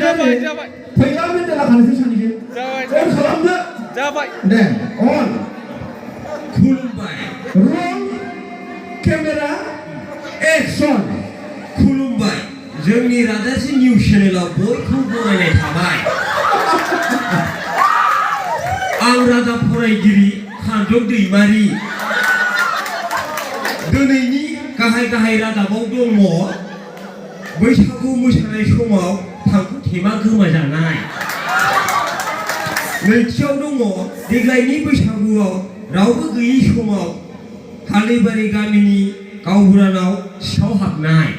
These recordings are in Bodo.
जाबाय जाबाय फैला मेन्देला खालामसै सानैजों जाबाय खालामदो जाबाय दे अन खुलुमबाय रं केमेरा एक्सन खुलुमबाय जोंनि रादासि निउस चेनेलाव बयखौ बरायनाय थाबाय आं रादाब फरायगिरि kanjong daimary दिनैनि गाहाय रादाबाव दङ बैसागु मोसानाय समाव थांखु थेमा गोमाजानाय नैथियाव दङ देग्लायनि बैसागुआव रावबो गैयै समाव हालैबारि गामिनि गावबुरानाव सिखाव हाबनाय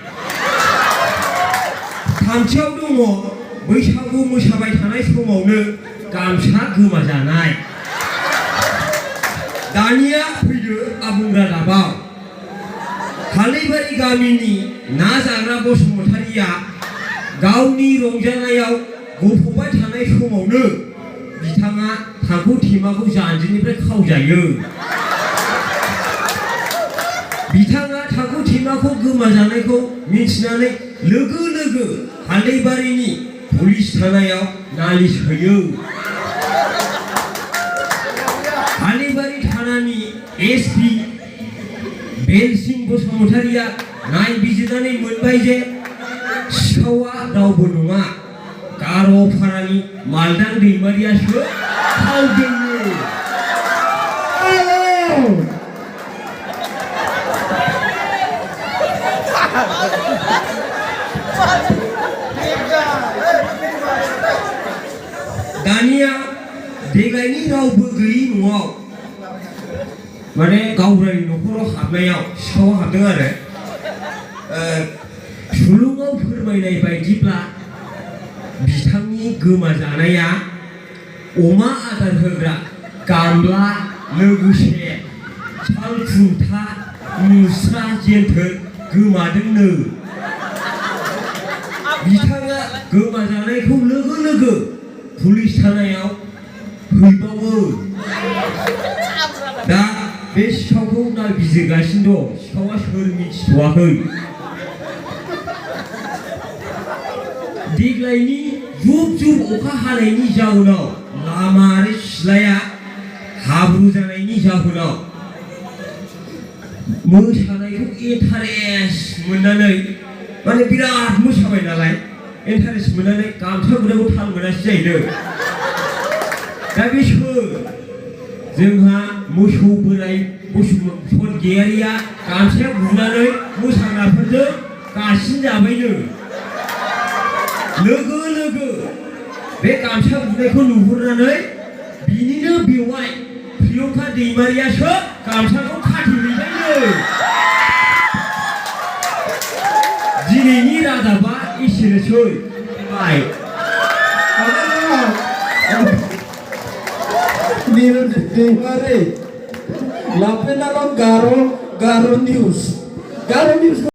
थामथियाव दङ बैसागु मोसाबाय थानाय समावनो गामसा गोमाजानाय दानिया फैदो आबुं रादाबाव हालैबारि गामिनि ना जाग्रा बसुमतारिया गावनि रंजानायाव गफबबाय थानाय समावनो बिथाङा थांखु थेमाखौ जानजिनिफ्राय खावजायो बिथाङा थांखु थेमाखौ गोमाजानायखौ मिथिनानै लोगो लोगो हालैबारिनि पुलिस थानायाव नालिस होयो हालैबारि थानानि एसपि बेलसिं बसुमतारिया नायबिजिरनानै मोनबाय जे सिखावा रावबो नङा गार'फारानि मालदां दैमारियासो खावदोंनो दानिया देग्लायनि रावबो गैयै न'आव माने गावबुरानि न'खराव हाबनायाव सिखावा हाबदों आरो सुलुङाव फोरमायनाय बायदिब्ला बिथांनि गोमाजानाया अमा आदार होग्रा गामला लोगोसे साल खुन्था मुस्रा जेन्थोर गोमादोंनो बिथाङा गोमाजानायखौ लोगो लोगो पुलिस थानायाव हैबावो दा बे सिखावखौ नायबिजिरगासिनो दं सिखावा सोर मिथिथ'वाखै देग्लायनि जुब अखा हानायनि जाउनाव लामा आरो सिथ्लाया हाब्रु जानायनि जाहोनाव मोसानायखौ इन्टारेस्ट मोननानै माने बिराद मोसाबाय नालाय इन्टारेस्ट मोननानै गामसा गुनायखौ थाल मोनासै जाहैदों दा बे सोर जोंहा मोसौ बोराय बसुमतारिया गामसा गुनानै मोसाग्राफोरजों गासिन जाबायनो लोगो लोगो बे गामसा गुनायखौ नुहुरनानै बिनिनो बेवाइ प्रियंका दैमारियासो गामसाखौ खाथेहैबायनो दिनैनि रादाबा एसेनोसै बाय daimary लाफेनाल' गार' निउस